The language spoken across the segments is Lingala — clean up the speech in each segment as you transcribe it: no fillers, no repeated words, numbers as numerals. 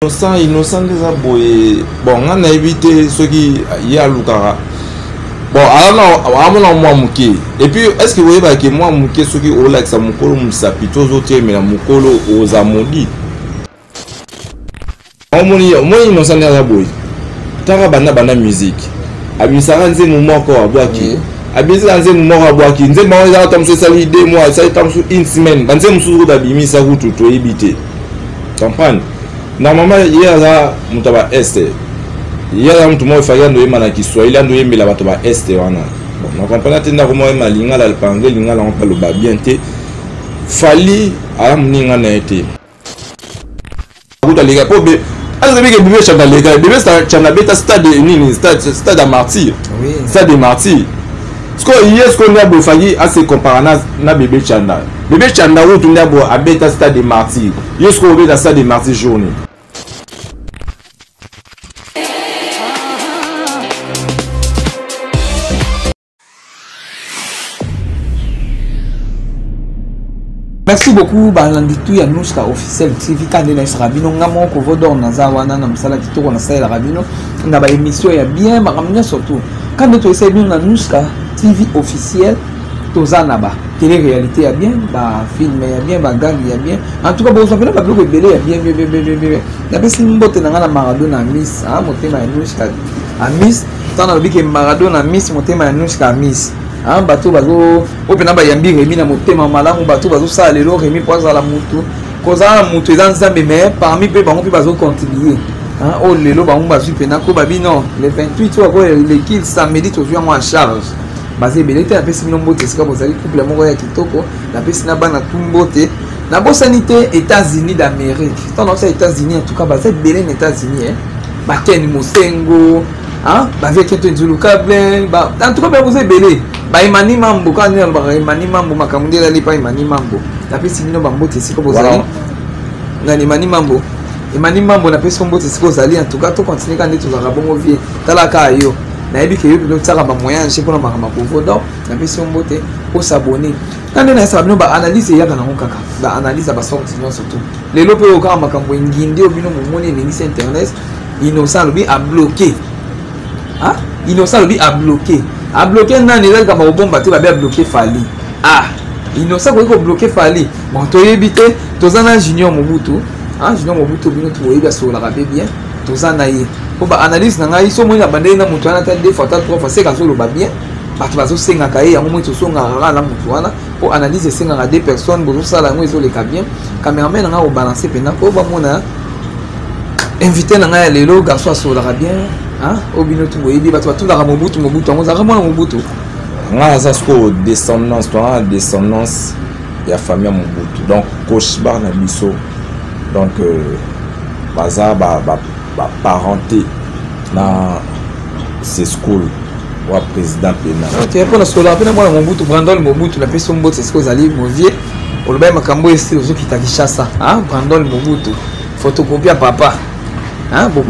innocent déjà boy bon on a évité ceux qui y a Lukara bon alors non moi muké et puis est-ce que vous voyez que moi muké ceux qui au like ça mukolo musapito autres mais la mukolo aux amodi moi innocent déjà boy tara bana musique abisara nze mumoko abwaki abisara nze mumoko abwaki nze ba za tam se sali 2 mois ça tam sur une semaine banze musuzu da bimisa kutu to ebité comprendre. Normalement, il y a mutaba este. Il y a mtu mmoja fagia ndo yema na Kiswahili ndo yembe la bato ba este wana. Bon, na comprendre tenda comment yema lingala le pangé lingala on parle ba bien te. Fali ala muninga na été. Kuta lega po be. Aza beke bebe chanda lega, bebe chanda beta stade nini, stade à martyr. Oui. Stade de martyr. Sko hier ce qu'on a bo fagi assez comparana na bebe chanda. Bebe chanda ou tu n'abo abeta stade de martyr. Yesko beta stade de martyr journée. Merci beaucoup Balanditou Yanouska officiel TV Kandena Rabino ngamo ko vodor na zawana na msala kitoko na sala Rabino na ba émission ya bien makamnya surtout quand tu essaies bien na Nouska TV officiel tozana ba télé réalité ya bien ba film ya bien ba gang ya bien en tout cas bon ça fait pas bloquer belé ya bien la personne mbote na ngana Maradona Miss ah motema ya Nouska a Miss tana biki Maradona Miss motema ya Nouska Miss ah bato bazo opena ba yambi remi na motema malamu bato bazo sala lelo remi poza la mutu koza mutu dans nzambe mais parmi pe bango pe bazo contribuer ah oh lelo bango bazo pena ko babi non le 28 ou quoi le kill samedi to vient en charge basé belete la pesi nombo tesika bozali couple moko ya kitoko la pesi na bana tumbote na bo sanité États-Unis d'Amérique tant aux États-Unis en tout cas basé belé aux États-Unis hein ba Ken Mosengo hein ba avec tout du câble ba en tout cas vous êtes belé ba imani mambo quand on ba imani mambo makamundi la lipa imani mambo la pesi bino bambo tesika bozali na imani mambo na pesi bombo tesika bozali en tout cas to continuer quand tu vas bongo vie talaka yo na ebi ke yo bino tsaka ba moyen chez pour na makama pour donc na pesi bombo te au s'abonner quand na sa bino ba analyse ya kana kaka ba analyse ba sorti surtout les lope au ka makambo ngindi obino momoni ni internet innocent lobi a bloqué ah innocent lobi a bloqué nani là kama bomba te ba bloquer Fali ah innocent ko bloquer Fali bon to yebite tozana junior Mobutu ah junior Mobutu bino to yebi so la rabé bien tozana ye ko ba analyse na ngai so mo na bande na mutu ana ta 2 fois 3 fois c'est ka so lo ba bien bato bazo senga ka ye yango mo to so ngara la mutu wana ko analyse senga ka 2 personnes bozo sala ngo ezo le ka bien cameraman na nga o balancer pena ko ba mona invité na nga lelo garçon so la bien hein obino tu boyebi bato tout la Mobutu on za vraiment Mobutu nga za sko descendance toi descendance ya famille Mobutu donc coach bar na biso donc baza ba parenté na c'est school wa président pena ok pour la scola pena moi Mobutu Brandon Mobutu la personne Mobutu c'est ce que vous allez movier on le ba makambo esti ozo kita Kinshasa hein Brandon Mobutu photocopie à papa hein beaucoup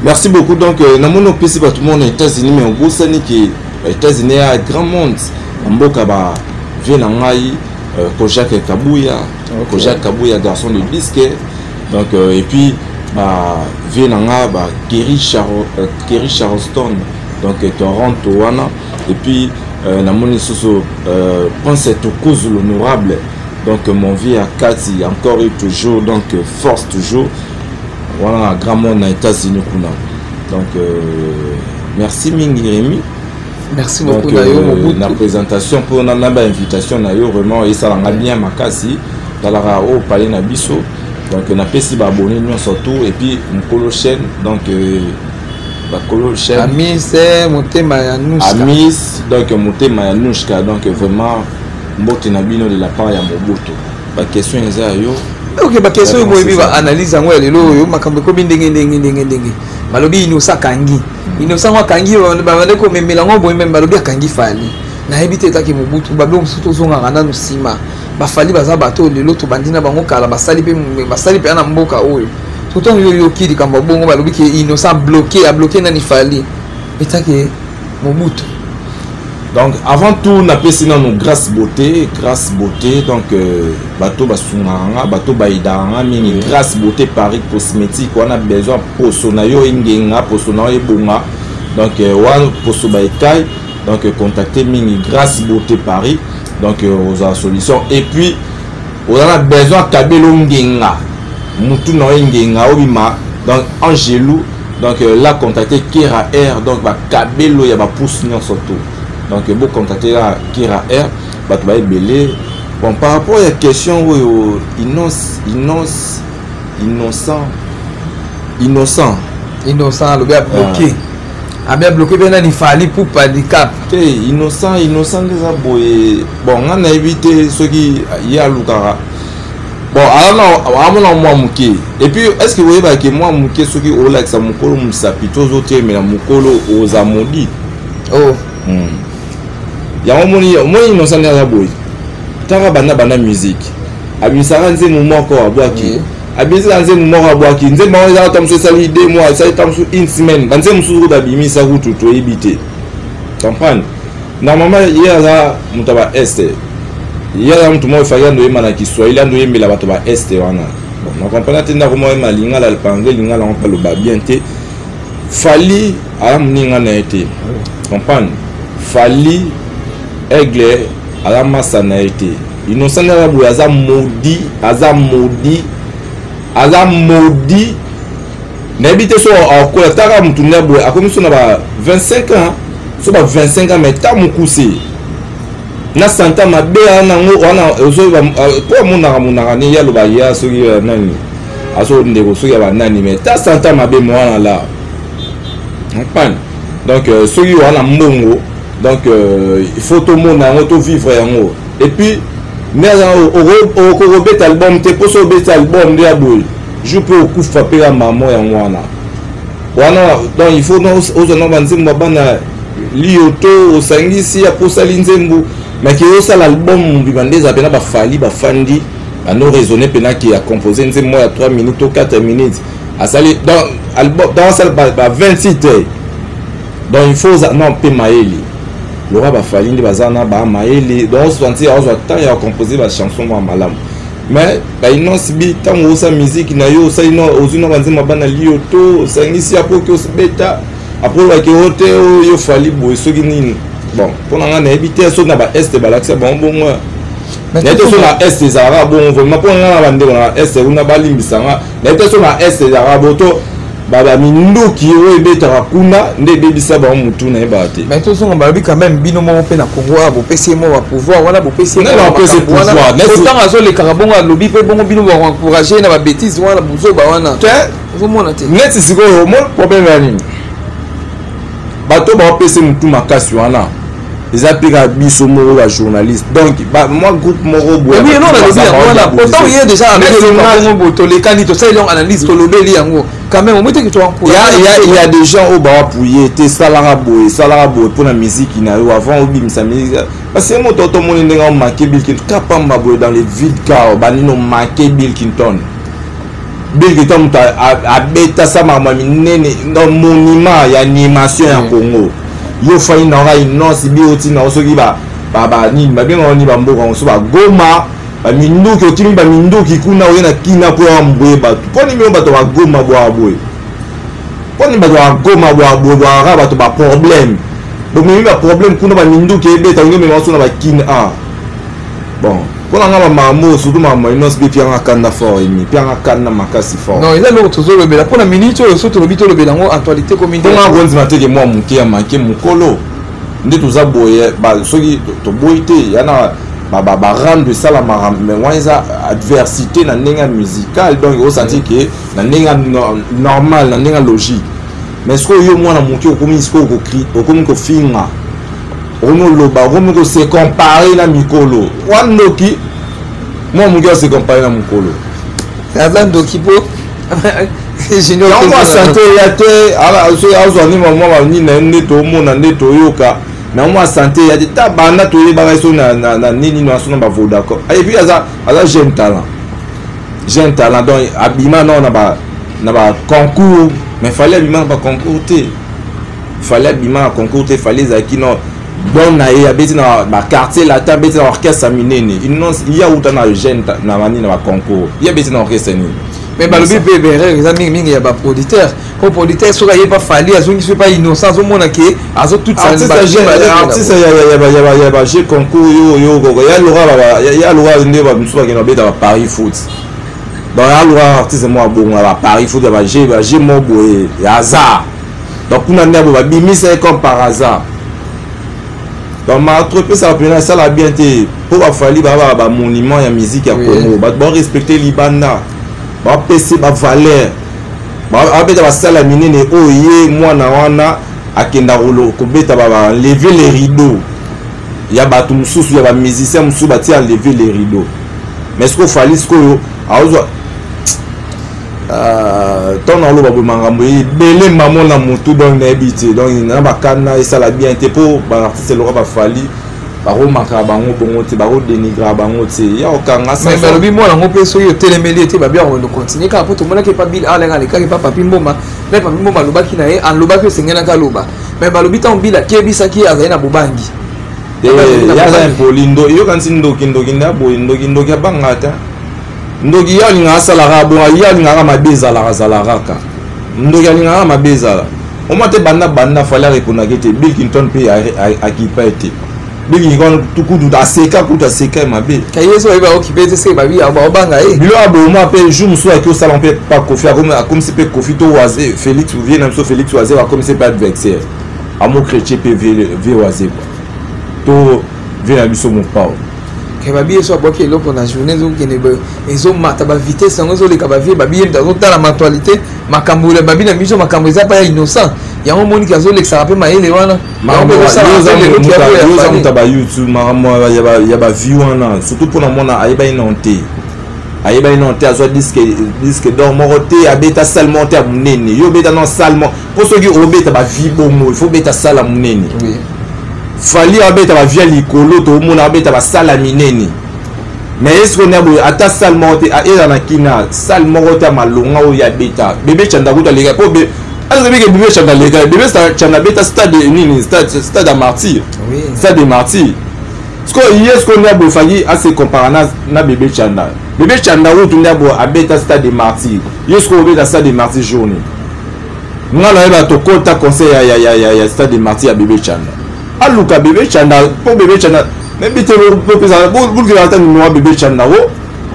merci beaucoup donc namono pesi ba tout le monde aux États-Unis mais au Bosnie qui États-Unis a grand monde mboka ba vient ngai Kojak Kabuya garçon de disque donc et puis ba vient nga ba Kerry Charleston donc Toronto wana et puis namono soso pense être cause l'honorable donc mon vie à Kati encore et toujours donc force toujours voilà un grand monde aux États-Unis donc merci Mingi Rémi merci beaucoup la présentation pour na invitation na yo vraiment et ça l'a bien makasi dans la au palais na biso donc na pesi ba abonné nous surtout et puis mkolo chaîne donc ba kolo chaîne Amis c'est motema ya Nouska Amis donc motema ya Nouska donc vraiment mbote na bino de la part ya Mobutu ba question eza yo ok ba question yo boyebi ba analyse ngo lelo yo makambo ko ndenge balobi innocent kangi innocent wa kangi ba bande ko memela ngo boyebi balobi kangi Fali na ebite taki Mobutu ba blo suto zonga ngana no sima ba Fali baza bato lelo to bandina bango kala basali pe na mboka oyo tout yo kidi kamba bongo balobi ke innocent bloqué nani Fali etake Mobutu Donc avant tout on appelle sinon nous grâce beauté donc bateau basunganga bateau baidanga mingi grâce beauté Paris cosmétique on a besoin poso na yo ingenga poso na yo bonga donc one poso baikai donc contactez mingi grâce beauté Paris donc aux a solution et puis on a besoin kabelo ngenga mutu na yo ngenga obima donc Angelou donc là contactez Kera Air donc ba kabelo ya ba pousse non surtout. Donc vous contactez la Kera Air, vous allez belé. Bon, par rapport à la question innocent, le bien bloqué. Ah bien bloqué, bien il fallait pour pas de cap. Innocent les aboyés. Bon, on a évité ce qui y a Lukara. Bon, alors moi mouké. Et puis est-ce que vous voyez que moi mouké ce qui au lac ça mukolo musapito autres mais la mukolo aux amodi. Oh. Ya moni moi innocent les aboyés. Tara bana musique. Abisara nze mumoko abwaki. Abisara nze mumoko abwaki. Nze mawe za tamso sali 2 mois, ça tamso une semaine. Banze musuzu dabimi sa hutu to ebité. Comprendre? Normalement hier là mutaba este. Hier là mtu mo fanya ndo yema na Kiswahili ndo yemela bato ba este wana. Bon, na comprendre tena ko mo yema lingala le pangé lingala on parle ba bien te. Fali ala mninga na été. Comprendre? Fali aigle ala masa na été. Innocent na bu aza maudit n'habite so akola taka mutu na bu akomi so na ba 25 ans so ba 25 ans mais ta mukuse na santa mabe ana ngo wana ozo po munaka ni yalo ba ya so nani aso ndeko so ya ba nani mais ta santa mabe mo wana la pan donc so yi wana mbongo donc il faut tout monde na auto vivre yango et puis mais au bet album te poso bet album de aboy je peux au coup frapper la maman ya wana donc il faut non aux non banzimba bana lioto osangisi ya posali nzembu mais qui osa l'album bibandeza pena ba fali ba fandi no raisonner pena qui a composé nzembo ya 3 minutes ou 4 minutes a sali dans album dans ça ba 28 donc il faut non pe maeli Laura ba falindi bazana ba maeli donc sentir on doit temps ya composer ba chanson moi malamu mais ba inonce bi tant osa musique na yo ça ino ozuna banzima bana lioto sangisi apo ki osbeta après ba ki hote yo fali bo soki nini bon pour na éviter so na ba est ba l'accès bon moi mais to so na est des arabes bon vraiment pour na bande na est una ba limbisa nga mais to so na est des arabes to baba minduki oyo ebetaka kuna nde ebebisa bango mutu na ye baka te mais tozonga balobi quand même bino moko mpe na congo awa bopesi ye moko bapouvoir wana bopesi ye otango azolekaka bongo alobi mpe bongo bino baencourage na babétise wana bozoba wana ozomona te neti sikoyo mo problème ya nini bato baopesa mutu makasi wana eza peka biso moko ba journaliste donc moi groupe moko boye oui non na lobi yango wana pourtant il est déjà avec bongo tolekani to sai long analyse tolobeli yango quand même au moins que tu encourages il y a des gens au ba pouiller te salara boye pour la musique na yo avant obimisa musique parce que mo toto moni ndenga o marqué Bill Clinton kapamba boye dans les vides car banino marqué Bill Clinton a beta sa mama minene dans monument ya animation ya Congo yo fayi na ra inonce bi otina osoki ba ni mabenga ni bamboka oso ba Goma ba minduki otimi ba minduki kuna oyena kina po ya mboye bato poni mi bato ba Goma bwa boye poni bato ba Goma bwa ra bato ba problème donc mi ba problème kuna ba minduki ebeta ngeme maso na ba kina bon pona ngaba mamo surtout mama inonce bi pianga kanda fort emi pianga kanda makasi fort non il a l'autre zolo bela pona minute oyo soto lobito lobela ngo actualité communauté pona gonzi mateke moi muke ya manke mukolo nde toza boye ba soki to boyite yana ba rendre ça la mais moi ça adversité na nenga musicale donc au senti que na nenga normal na nenga logique mais ce que yo moi na muke okomi ce ko cri okomi ko finga ono loba okomi ko se comparer na mikolo wandoki moi muke se comparer na mukolo ça ndoki po junior ko moi santé ya te ala so ya zo ni mama ba ni na ndeto mona ndeto yoka mais moi santé ya te tabana to ye ba so na nini no aso na ba Vodacom et puis aza jeune talent donc abima non na ba concours mais fallait abima ba concours te fallait abima concours te fallait zaki non donc na ye abeti na ba quartier la ta beti na orchestre minene il y a uta na jeune na mani na ba concours il y a beti na orchestre ni mais balobi bébé ça mingi ya ba producteur ko producteur so ka pas fali azo ngi pas innocent azo mona ke azo tout ça artiste ya ba jeu concours yo ya lora nde ba msuba ke na beta ba Paris foot donc ya lora artiste moi bon ba Paris foot ba jeu mo boye ya hasard donc kuna ndabo ba bimisa comme par hasard. Donc ma troupe ça a bien été pour afali ba monument ya musique ya Congo ba respecter libanda ba PC ba valeur ba abeta ba sala minene oye mwana wana akenda ko beta ba lever les rideaux ya ba tout mususu ya ba musicien mususu ba ti lever les rideaux mais ce qu'on fali ce ko azo ton alo ba mangambo belé maman na mutu donc na habité donc na ba kana et ça l'a bien été pour ba artiste le ba fali ba ro maka bango bongo te ba ro dénigrer bango te ya okanga ça mais lobi moi ngo pe so yo telemeli te ba bien on continue ka pour tout monde qui pas bil ala ngale ka pas papi mboma mais papi mboma loba ki na ye an loba ke sengena ka loba mais ba lobi ta mbila ke bisa ki azai na bubangi ya za polindo yo kanti ndoki na bo ndoki ya bangata ndoki ya linga salara bo ya linga mabeza la zalaraka ndoki ya linga mabeza la o mate banda fala repona kete Bill Clinton pe akipa ete Bill Clinton tukudu da seka kuta seka mabe kayeso ba occupé te se ba bi ba banga e bilo abo mo pe jour muso aki o salon pe pas Kofi comme si pe Kofi to waze Félix ou vient même so Félix waze va comme c'est pas adversaire amo chrétien pe ve waze to vient à biso mon pao ke babi so aboki eloko na journée zo kene ba ezo mata ba vitesse ngo zo le ka ba vie babi dans la mentalité makambo le babi na miso makambo eza pa innocent ya mo moni ka zo le ka pe maele wana makambo yo za muta ba YouTube makambo ya ba vie wana surtout pour na mona ayeba inonté azo disque d'or moroté abeta salement ta munene yo beta non salement pour ceux qui obeta ba vie bomo il faut beta sala munene oui fali abeta ba via likolo to mona abeta ba sala minene mais est-ce qu'on a ata salement a era na kina salement ta malonga o ya beta bébé chanda kuta lega po be azo bébé chanda lega bébé chanda beta stade nini stade à martyr oui stade de martyr ce qu'on a beau fali à se comparer na bébé chanda ou tout ndabo abeta stade de martyr est-ce qu'on obeta stade de martyr journée ngala eba to kota conseil ya stade de martyr à bébé chanda aluka bébé chanda pour bébé chanda mais bité pour pesa pour que attendre moi bébé chanda wo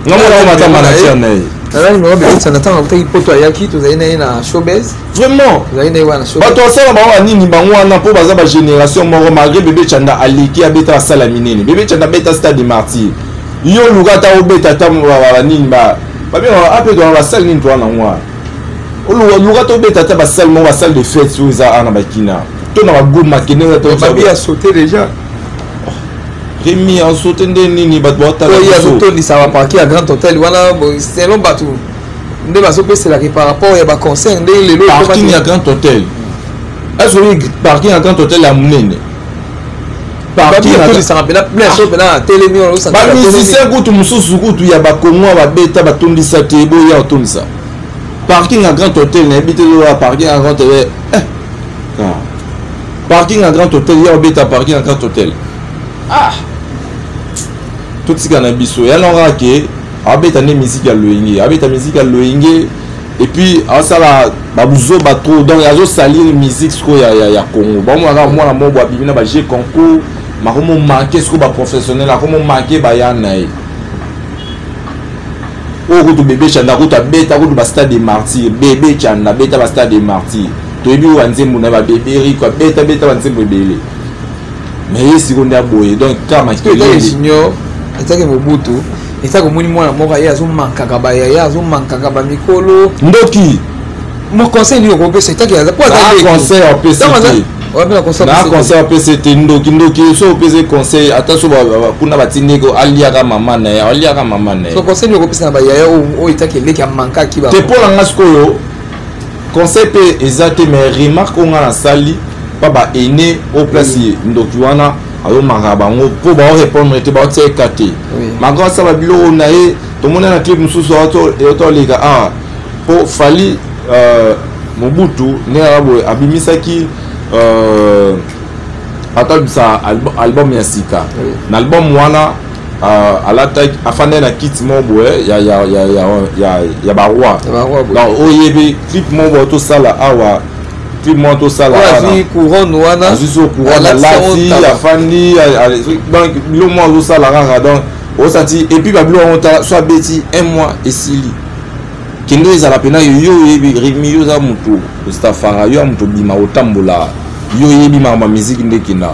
ngamora mata mana chanda alors nous bébé chanda tant que poto yaki to zaina na showbiz vraiment zaina wana showbiz bato sala ba nini bango wana pour baza ba génération moro malgré bébé chanda aliki abeta sala minene bébé chanda beta stade de martyr yo luka ta obeta ta ba nini ba bien après dans la salle nini to na moi luka ta obeta ta ba salle de fête où za ana bakina on a goût kenenga to babi a sauté déjà Rémi a sauté nini bat bota la il y a sauté ni ça va parquer à grand hôtel voilà c'est long bateau ndé ba sopé c'est là par rapport ya ba concert ndé le parking à grand hôtel est-ce que parking à grand hôtel à munene parking à ça rappelle plein so pena télémi on ça ba musicien kutu mususu kutu ya ba kongo ba beta ba tondisa te bo ya tondisa parking à grand hôtel na habité là parking à grand hôtel parking à grand hôtel, il y a un parking à grand hôtel. Ah! Tout ce qu'on a biso. Il y a un qui a une musique à l'oingé. Et puis, ça là, babuzo batro. Donc, il y a salir musique ce qu'il y a Congo. Bon, moi, moi, j'ai concours. Mais comment marquer ce que les professionnels, comment marquer Bayanaï. Oh, bébé Chanda, bêta, stade des martyrs. Bébé Chanda, bêta, stade des martyrs. Toyebi wanzembo na ba bébéri quoi beta wanzembo belé mais si on a boye donc kama que les junior etake mobutu etake moni mwana moka ya zo mankaka ba ya zo mankaka ba mikolo ndoki mon conseil ni ko pesa etake ya quoi conseil en PCT ouais bien conseil en PCT ndoki so pesa conseil attention kuna batindeko aliaka mama na ya so conseil ni ko pesa ba ya o etake leki manka ki ba te pour la ngasko conseil pe exact mais remarque on a sali pas ba aîné au place ndoki wana ayo marabango pour ba répondre te ba tsekate malgré ça ba bilo na e to mona na clip mususu auto lega pour fali Mobutu ne abo abimisaki ata bisa album ya sika na album wana alata afande na kit mobo ya barwa donc oyebi clip mobo to sala awa clip mobo to sala wana couronne wana azuso couronne lati afandi donc lo mo to sala kaka donc osati et puis babilo on ta soit beti un mois et sili kendo ezala pena yo yebi rythme yo za mutu stafara yo mutu bima otambola yo yebi ma musique ndekina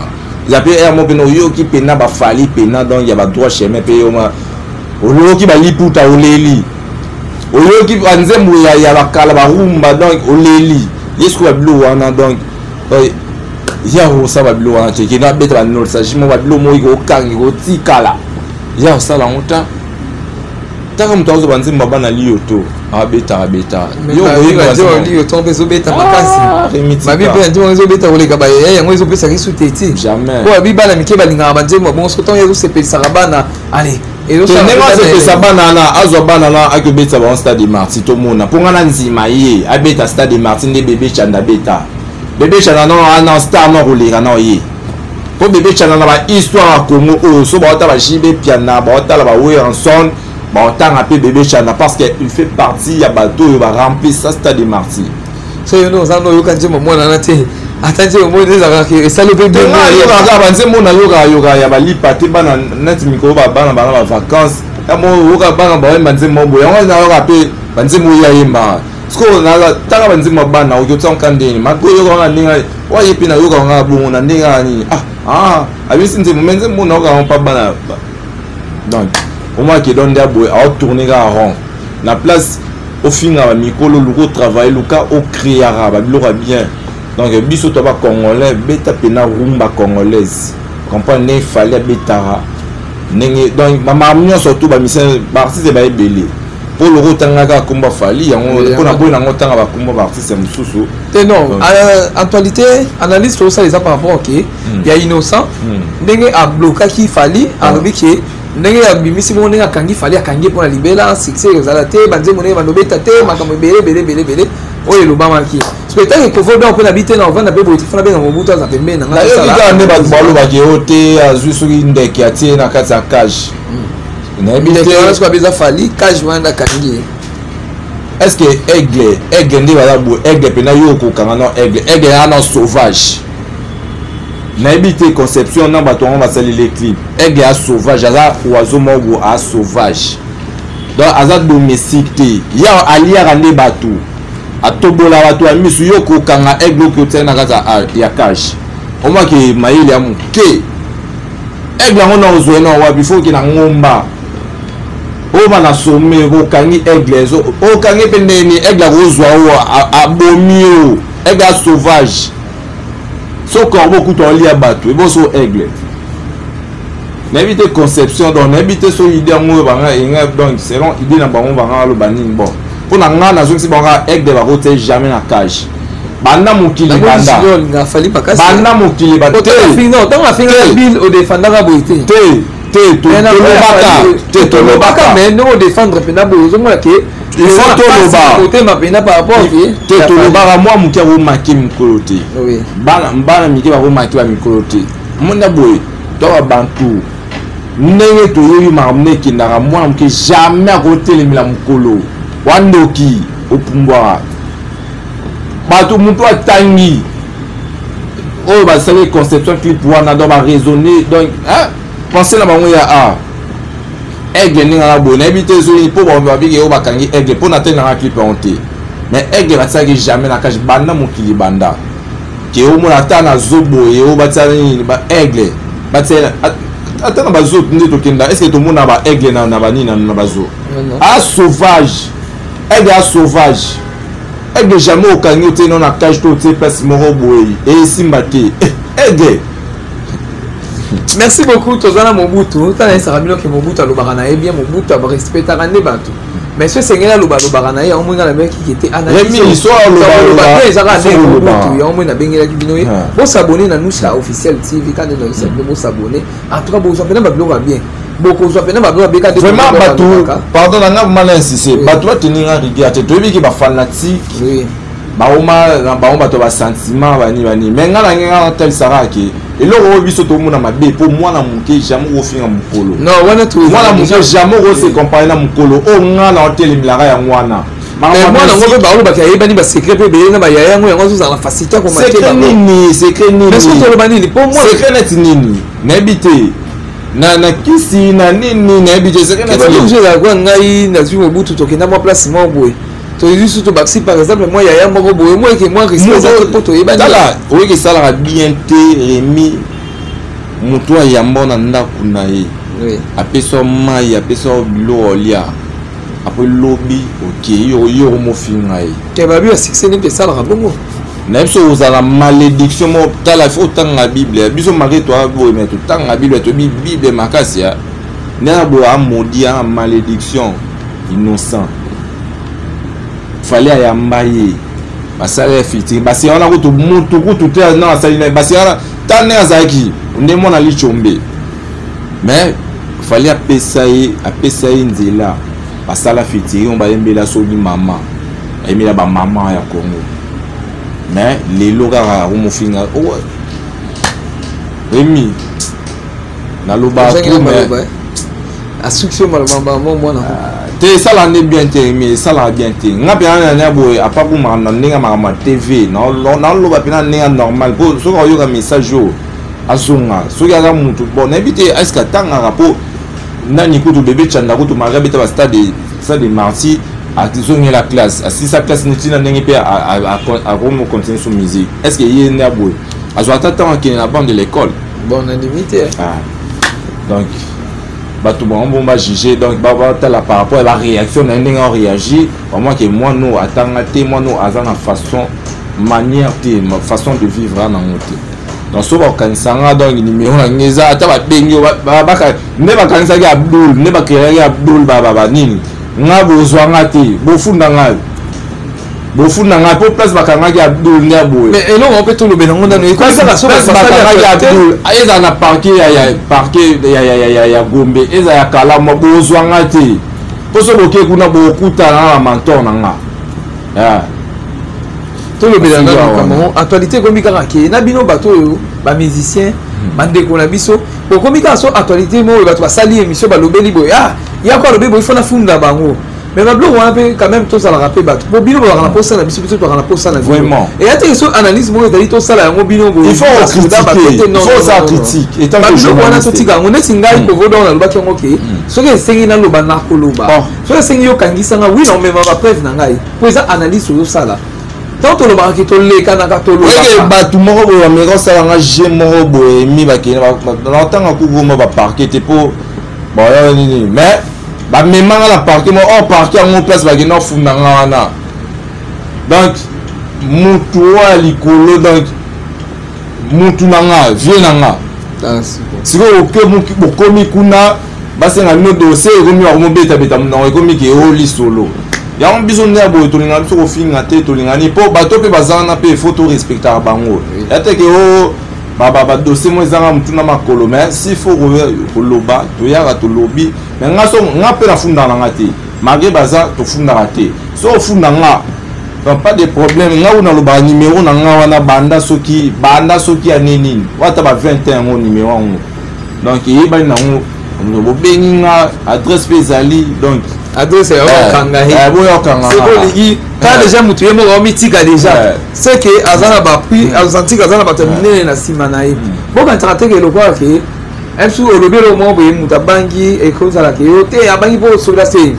zape ya mo pena yo ki pena ba fali pena donc ya ba droit chemin pe yo ma olo ki ba liputa oleli olo ki anzembo ya ba kala ba rumba donc oleli yesko babilo wana donc ya ho sa babilo wana ke na beta ba no sa jimo babilo mo ko kangi ko tikala ya sala ngota taka mtozo banzimba bana liyoto abeta yo yo liyoto bezo beta makasi mabi pe ndimo bezo beta oleka ba yango ezo pesa ki suteti jamais ko abi bana mike balinga banzimba bon so ton yezo sepelisa bana allez ezo sa nema sepelisa bana na azo bana na akobeta ba stade de Martin to mona ponga na nzima ye abeta stade de Martin de bébé chanda beta bébé chanda no ana star no rolera no ye po bébé chanda na ba histoire à Congo o so ba ota ba jibe piana ba ota la ba we en son bon tant à bébé chana parce que il fait partie ya bateau il va remplir ça stade de Martin so you know ça no yoka njemo mwana na te atanje mo des araki salo bébé yoka banze mona yoka ya bali pate bana net miko ba bana ba vacances ya mo yoka bana ba banze mo boya na yoka pe banze mo ya yemba sko na tanga banze mo bana o yotsa nkandeni mako yoka nga ninga wa yepi na yoka nga bongo na ninga ni abisi nze menze mo na yoka pa bana donc au moins qui donne des bois à tourner à rond la place au final à Mikolo Lugo travail Luka au créer arabe bien donc biso to ba congolais beta pena rumba congolaise comprendre fallait betara nenge donc mama mio surtout ba mission artiste ba ebele pour le rotanga ka kumba fali yango pour na boina ngotanga ba kumba artiste mususu non actualité analyse sur ça les par rapport OK il y a innocent nenge a bloqué qui fali alobi ki ndenge ya bimisi mo ndenge akangi fali akangi pour la libela succès ezala te banze monene banobeta te makambo belé oyo lobama ki spectacle ko vodo ko na bité na vanda pe boiti fana be na mobutu za pembe na ngala sala ne ba balo ba ki ote azu soki ndeki atie na kati ya cage na bité est-ce que beza fali cage wanda kangi est-ce que aigle ndi bala bo aigle pe na yo ko kanga no aigle ana sauvage na habité conception na bato on va salir les clips aigle a sauvage aza oiseau mobo a sauvage donc aza domestique te ya aliara nde bato atobola bato ya misu yo ko kanga aigle ko tsena kaza ya cash o mwa ke maili ya muke aigle ngo na ozo na wa before ki na ngomba o bana somme ko kangi aigle zo o kangi pendeni aigle ko zo abomio aigle sauvage so corbeau couteau li à bateau et bon so aigle n'habite conception donc n'habite so idée ngo banga inga donc selon idée na bango banga lo baning bon pour na ngana zo si banga aigle ba roter jamais na cage banda mukili banda nga fali bakasi banda mukili ba te non tant la fin bill au défendre ba boité te lo baka mais non défendre pena bozo mo ke il faut to côté ma pena par rapport te to lo bara moi mukia wo maki mikolote oui bana miki ba wo maki ba mikolote munda boy to bantu ndenge to yoyi marmne kindara moi muke jamais à côté le mila mukolo wandoki opumbwa bato mutu atangi oh ba savez conception clip wana do ba raisonner donc hein pensez na bango ya aigle ninga la bonne habité so pour ba bigi o bakangi aigle pour na tenir na clip honte mais aigle ba tsaki jamais na kaje banda mokili banda ke o mo na ta na zobo e o ba tsani ba aigle ba tsena atana ba zo ndi to kenda est-ce que tout monde na ba aigle na bani na ba zo sauvage aigle sauvage aigle jamais o kangi o tena na cage to te place moro boyi e simbate aigle. Merci beaucoup Tozana Mobutu. Tana Sarabino que Mobutu a l'obarana et bien Mobutu a respecté à Batou. Mais ce c'est là l'obarana et au moins la mec qui était analysé. Rémi soit l'obarana. Il y a au moins la bengela qui binoye. Bon s'abonner à nous ça officiel TV quand nous sommes bon s'abonner. En tout cas bon ça fait na blog bien. Beaucoup ça fait na blog bien quand vraiment Batou. Pardon na nga mal insisté. Batou a tenir en rigueur. Tu veux que ba fanatique. Oui. Ba oma to ba sentiment bani mais nga la nga tel saraki. et là on biso to mona mabe pour moi na muke jamais au fin mukolo non wana tu moi na muke jamais au se comparer na mukolo o nga na hotel milara ya ngwana mais moi na ngobe ba olo ba kaye bani ba secret pe be na ba yaya ngo yango za la facilité ko maté ba secret nini mais ce to bani pour moi secret net nini na bité na kisi na nini na bité secret net nini je la kwa ngai na zu mobutu to kenda mo place mo boy to juste to baxi par exemple moi yaya moko boy moi que moi respect pour to yebani tala oui que ça la bien te remis mutu ayamba na ndaku na ye apeso mai apeso bilo olia après lobby ok yo mo finga ye ke ba bi succès ni pesa la bongo na biso ozala malédiction mo tala faut tanga bible biso mari toi boy mais tout tanga bible to bible makasi ya na bo a maudit a malédiction innocent fallait ayamba ye basala fiti basi ona ko to mutu ko to te na asali na basi ana tane azaki nde mona li chombe mais fallait apesa ye nzela basala fiti on ba yembela soli mama ayemela ba mama ya Congo mais lelo kaka ko mofinga o Remi na loba ko mais a succès malama mwana te sala ne bien te mais sala bien te ngapi na boy apaku ma na ninga ma TV na loba pina ninga normal po so ko yoka message yo azunga so ya mutu bon ebite est-ce que tanga rapport nani kutu bébé chanda kutu magabe ta stade de marti a tisonné la classe si sa classe netina ndenge pe a comme continuer sur musique est-ce que yé na boy azo attend que na bande de l'école bon na limité donc tout le monde va juger donc la par rapport à la réaction on réagit moi que moi nous attendons moi nous à la façon manière ma façon de vivre en monté donc so ba kanisanga donc numéro na ngeza ata ba bengi ba ne ba kanisa ya Abdul ne ba kere ya Abdul baba nini ngabo zwanga te bofunda ngayo bofunda nga po place bakanga ya Abdul ne aboye mais elo on peut tout le benango dans les place bakanga ya Abdul eza na parquet ya Gombe eza ya kala mo bozwanga te poso boke kuna bokuta na mentor nanga tout le benango comme actualité comme kaka ke na bino bato ba musicien bande ko na biso ko comme ka so actualité mo bato ba sali émission ba lobeli boy ya ko lobeli boy fona funda bango mais ma blog on a quand même tout ça la rappel bat pour bino on a pour ça la biso to on a pour ça la vraiment et à tes so analyse mo dali to ça la ngo bino il faut ça critique et tant que je on a tout tiga on est singai ko vodo na lobaki ngo ke so ke sengi na loba na ko loba so ke sengi yo kangisa nga oui non mais ma preuve na ngai pour ça analyse sur ça là tant to loba ki to le kana ka to loba ouais ba tout moko bo mais ko ça nga je moko bo mi ba ke na tanga ku go ba parquet te po bon nini mais ba memanga la parquet mo on parquet en place ba gena funda ngana donc mutu wa likolo donc mutu nanga vie nanga siko oke muki bokomi kuna basenga no dossier komi wa mobeta beta mna komi ke oli solo ya on biso ne abo tolinga biso ko finga te tolinga ni po bato pe bazana pe photo respecter bango ya te ke o baba dossier mo ezanga mutuna makolo mais s'il faut koloba to yaka to lobby mais ngaso ngape na funda na ngati malgré baza to funda ngati so funda nga donc pas de problème nga una loba numéro na nga wana banda soki ya nini wata ba 21 ngo numéro ngo donc yeba na ngo no bengi nga adresse pesali donc adresse ya kanga c'est bon ligi quand déjà mutu yemo ko mitika déjà c'est que azana ba puis azanti azana ba terminer na simana yi bon quand traiter que le quoi que emsu olobelo mo be mutabangi e ko sala ke yo te abangi po so la c'est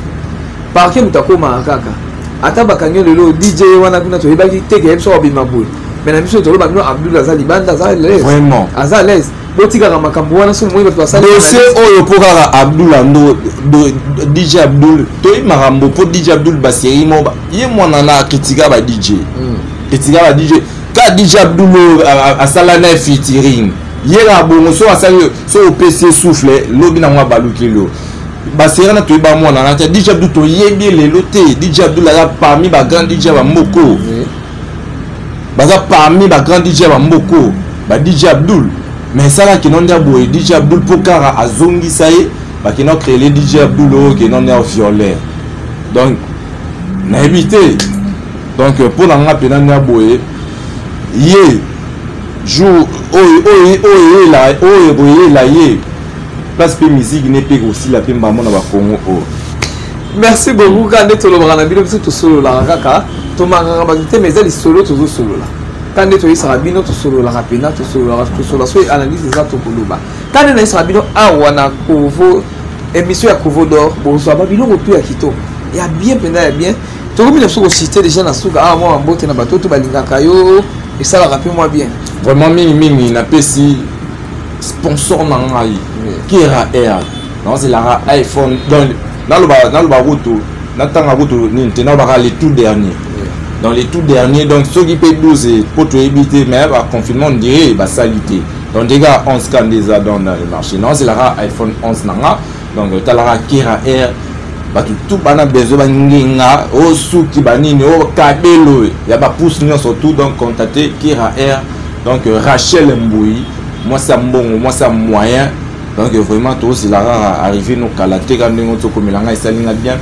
par que mutakoma kaka ata bakanyo lelo DJ wana kuna to ebaki te ke emsu obima boy mais na biso to lo bakino Abdul Azali banda za les vraiment azales botika ka makambo wana so mo ba to sala c'est oyo pokara Abdul ando DJ Abdul to makambo po DJ Abdul basiri mo ba ye mwana na kritika ba DJ kritika ba DJ ka DJ Abdul asala na featuring yera bongo so asali so PC souffle lobi na mwa balukilo basira na to ba mwana na DJ Abdul to yebi lelo te DJ Abdul a parmi ba grand DJ ba mboko baza parmi ba grand DJ ba mboko ba DJ Abdul mais ça là qui non dia boy DJ Abdul pokara azongi saye ba qui non créer les DJ Abdul qui non est violent donc na éviter donc pour na nga pena nya boy ye jour oyo la ye place pe musique ne pe aussi la pe maman na ba Congo o. Merci beaucoup quand tu le bras na bino tout solo la kaka to manga ba te mais elle solo tout solo la quand tu es sarabino tout solo la rapina tout solo so analyse ça to koloba quand tu es sarabino awana kovo émission ya Kovo d'or bon so ba bino ko ya kito ya bien penda ya bien to ko bino so citer déjà na suka ah moi mbote na bato to balingaka yo et ça la rappelle moi bien vraiment mingi na pesi sponsor na ngai qui era air non c'est la iPhone dans le baroto n'attend à route Nintendo va les tout derniers dans les tout derniers donc ceux qui payent 12 pour tout éviter mais à confinement on dirait bah salité donc déjà 11 can déjà dans le marché non c'est la iPhone 11 nanga donc tu as la Kira Air bah tout bana besoin nginga au souki banini au kabelo il y a pas pousse nous surtout donc contacter Kira Air donc Rachel Mboui moi c'est bon moi c'est moyen donc vraiment tout c'est là arrivé nous calater quand nous to comme langa ça linga bien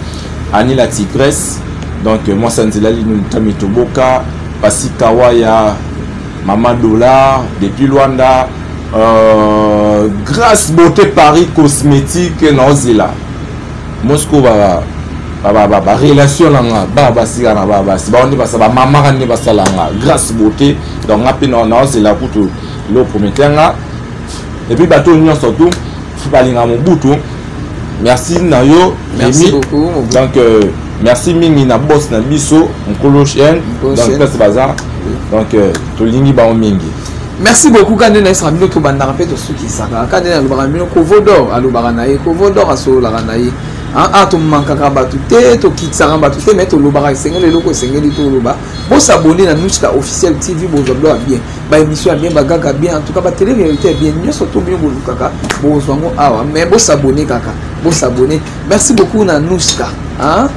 Ani la tigresse donc moi ça nous la ligne Tamitoboka Pasi Kawaya Maman Dollar depuis Luanda grâce beauté Paris cosmétique nozila Moscou ba relation langa ba sigana ba si ba on ba ba mama ni ba salanga grâce beauté donc ngapi nozila kutu lo prometanga et puis bateau union surtout balinga mobutu merci nayo merci beaucoup donc merci mingi na boss na biso nkolo chien donc c'est bazar donc to lingi ba mingi merci beaucoup quand on a essayé de banda rappeler tout ce qui ça quand on a le baramino Kovo d'or alo baranaye Kovo d'or aso la ranaye ah to manka ka batute to kitsara batute mais to lo bara sengeli loko sengeli to lo ba bo s'abonner na Nushka officiel TV bo zoblo bien ba émission bien ba gaga bien en tout cas ba télé réalité bien nyo surtout bien bo kaka bo zwango awa mais bo s'abonner kaka bo s'abonner merci beaucoup na Nushka hein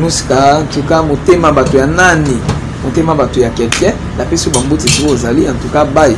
Nushka en tout cas motema bato ya nani motema bato ya quelqu'un la peso bambo tisi ozali en tout cas bye.